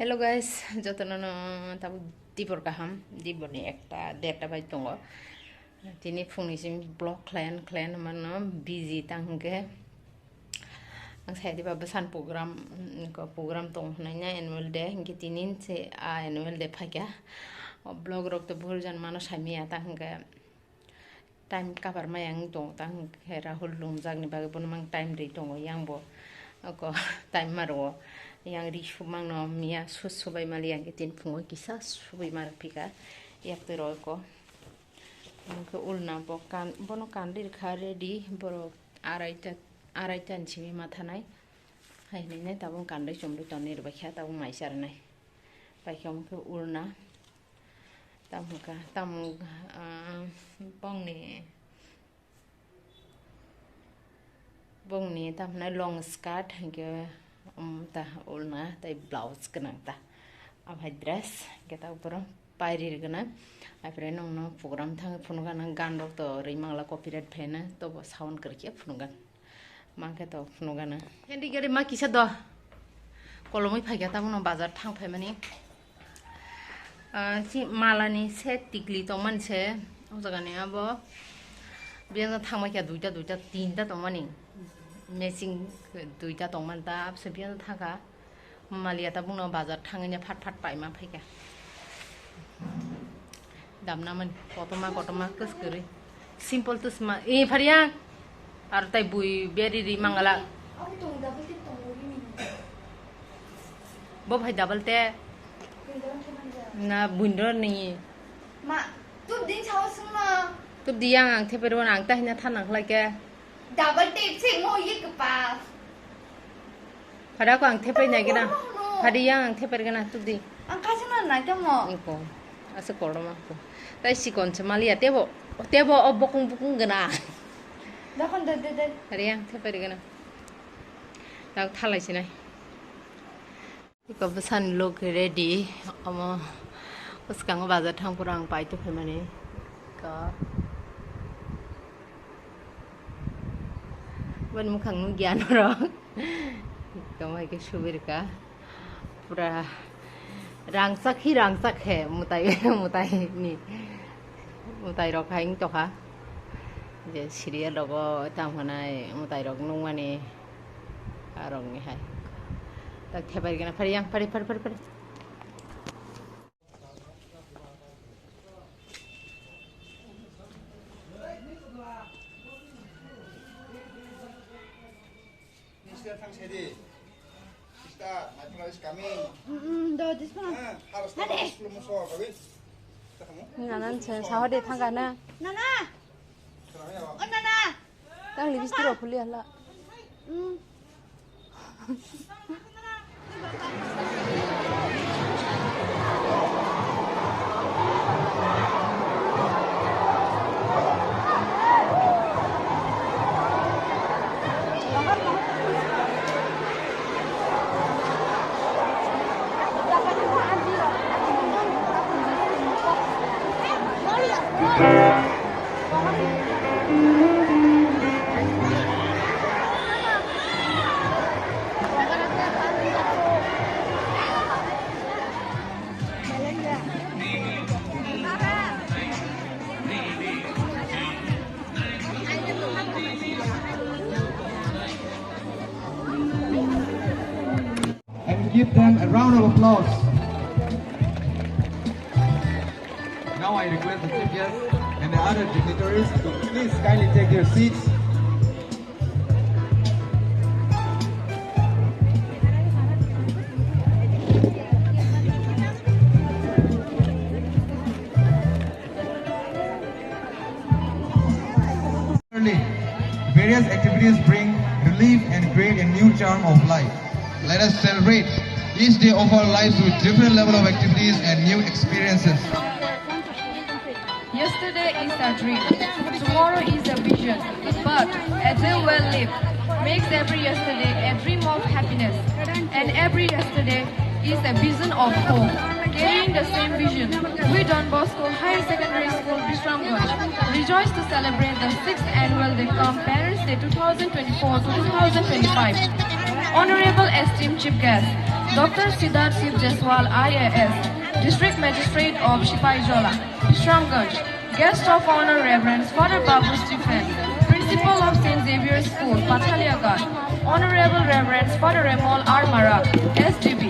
Hello guys, jotono tabu dibor kaham diboni ekta derta bai tongo. Tini fungnisim blog clan mano busy tangke. Ang saya di babasan program tong nanya annual day hingga tinin se annual day pagya. Blog rok to burjan mano samia tangke. Time kabar mayang tong tang Rahul lumjag ni bagai pun mang time di tongo yang bo. Ako time maro. Yang rishu mang no mia subai mali yang kitin pungo kisa subai mar pika yak tero ko ke ulna bono kandir khare di boro araitan chimi mathanai hai ne tabung kandai chumru tonir bakha tabung maisar nai paikam ke ulna tamuka bongni tamna long skirt ke ta ulna tai blouse kena ta abhai dress kita upro pairi kena apre no program thang phunuga nang gan rok to rimangla copyright phena to sound kerja phunuga mangke to phunuga na hendi gari ma kisa do kolomoi phagya ta no bazar thang phai mani chi malani set tikli to manse o jaga ne abo biang thang ma kya duita tinta to mani Messing duita tongman ta sebian thaga malia ta bungno bazar thangnya phat pai ma phaika damna man kotoma kus kuri simple tus ma e pharia ar tai bui beri ri mangala bo bhai double te na bundro ni ma tu din chao sung na tu diang ang theperon ang ta hina thanang lake double tip sing mo yi pa pada ko ang thepe nya gina pada yang ang theper gina tu di ang kasi na ka mo iko asa koroma ko tai sikon chamalia tebo bokung gina dakon de pada yang theper gina tak thalai sinai iko besan log ready amo uskang bazar thang purang pai to phemani ka Ban mukhang nu gyan rok kamai ke subir ka pura rangsak he mutai rok haing to ha je serial logo tam hanai mutai rok nungani arong ni hai tak thebar gena phari yang phari this one nanan sahode thangana nana oh nana tang lipstick ro khuli hala Give them a round of applause. Now I request the chief guests and the other dignitaries to please kindly take their seats. Various activities bring relief and create a new charm of life. Let us celebrate each day of our lives with different level of activities and new experiences. Yesterday is a dream, tomorrow is a vision, but a day well lived makes every yesterday a dream of happiness, and every yesterday is a vision of hope. Carrying the same vision, we Don Bosco Higher Secondary School, Bishramganj, rejoice to celebrate the 6th Annual Decom Parents Day 2024 to 2025. Honorable esteemed chief guests, Dr. Siddharth Siv Jaswal, IAS, District Magistrate of Shipaijola, Shramganj. Guest of Honor Reverend Father Babu Stephen, Principal of St. Xavier's School, Pathaliaganj. Honorable Reverend Father Remol Armara, SDB,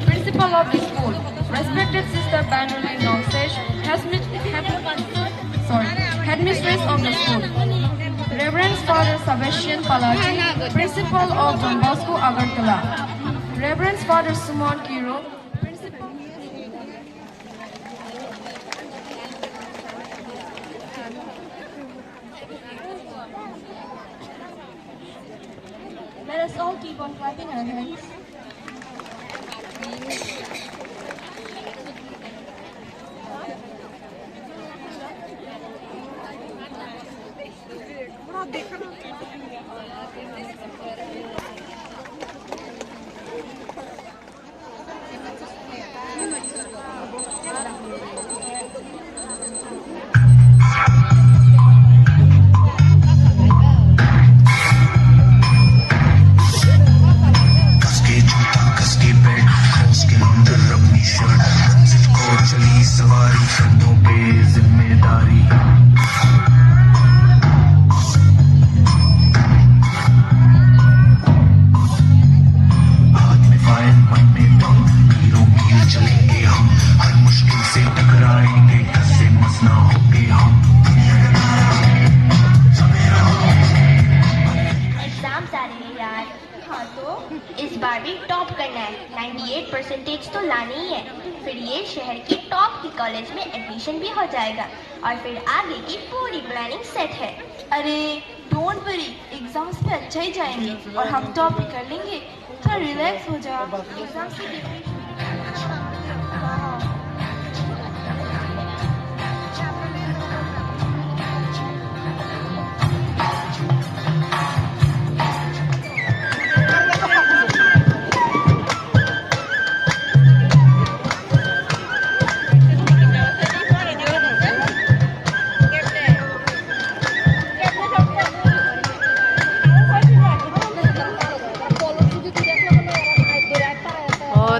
Principal of the school. Respected Sister Banuli Nongsesh, Headmistress of the school. Reverend Father Sebastian Palati, Principal of Don Bosco Agartala. Reverend Father Sumon Kiro, Principal. Let us all keep on clapping our hands. कसके जूता कसके belt उसके अंदर अपनी shirt मंजिल को चली सवारी कंधों पे जिम्मेदारी हाथ में फाइल मन में दम मीलों मील चलेंगे हम हर मुश्किल से टकराएंगे टसे मस ना होंगे हम एग्जाम्स आ रहे हैं यार। हाँ तो इस बार भी टॉप करना है, 98% तो लानी ही है। फिर ये शहर के टॉप की कॉलेज में एडमिशन भी हो जाएगा और फिर आगे की पूरी प्लानिंग सेट है। अरे डोंट वरी, एग्जाम्स में अच्छा ही जाएंगे और हम टॉप भी कर लेंगे। थोड़ा रिलैक्स हो जा। एग्जाम्स की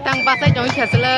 tăng ba sai trong kia là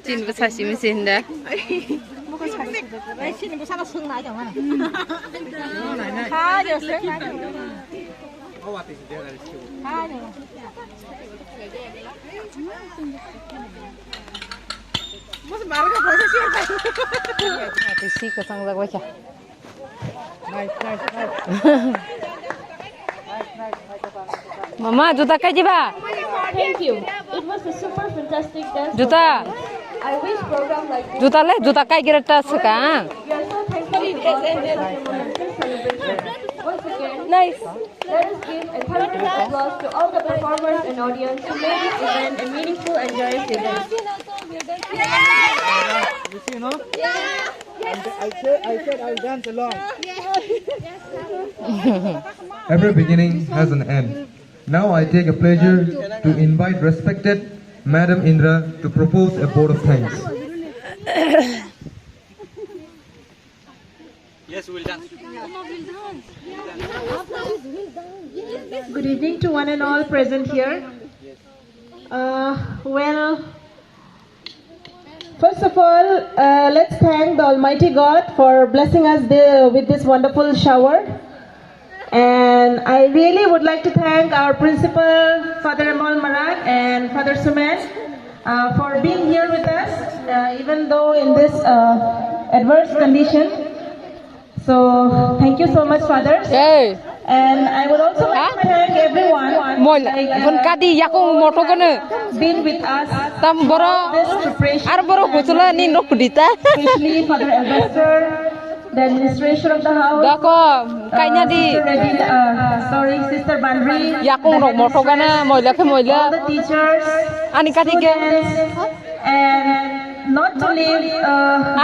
진부 사시면 된다. Thì có sang ra quay chả. Mama, juta kai jiba? Thank you. It was a super fantastic dance. Juta, I wish program like this. juta le, juta kai gira ta suka. We are so thankful for this monumental celebration. Once again, nice. Let us give a thunderous applause to all the performers and audience who made this event a meaningful and joyous event. Every beginning has an end. Now I take a pleasure to invite respected Madam Indra to propose a vote of thanks. Good evening to one and all present here. First of all, let's thank the Almighty God for blessing us with this wonderful shower. And I really would like to thank our principal, Father Amol Marat and Father Suman, for being here with us, even though in this adverse condition. So, thank you so much, fathers. Hey, And I would also like to thank everyone moi kon kadi yakung moto kana. been with us Tam boro, this preparation, ar boro hutula ni nok dita. especially Father Elvester, the administration of the house, Dako, kainya di Sister Bandri, yakung rok moto kana moila ke all moila. the teachers, Ani kati ke. and not to leave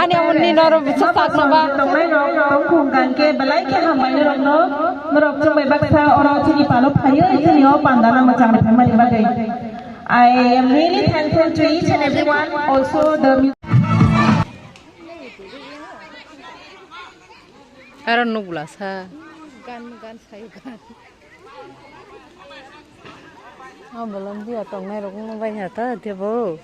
Ani amun ni noro sasak na ba. Tomai rok tong khung kan ke balai ke hamai rok no norok chung mai baksa ora chini palo phayo chini o pandana macam ni phamai bagai. I am really thankful to each and everyone, also the Aron nuglas ha. Gan sayu gan. Ah belum dia tong nai rok no bai hata dia bo.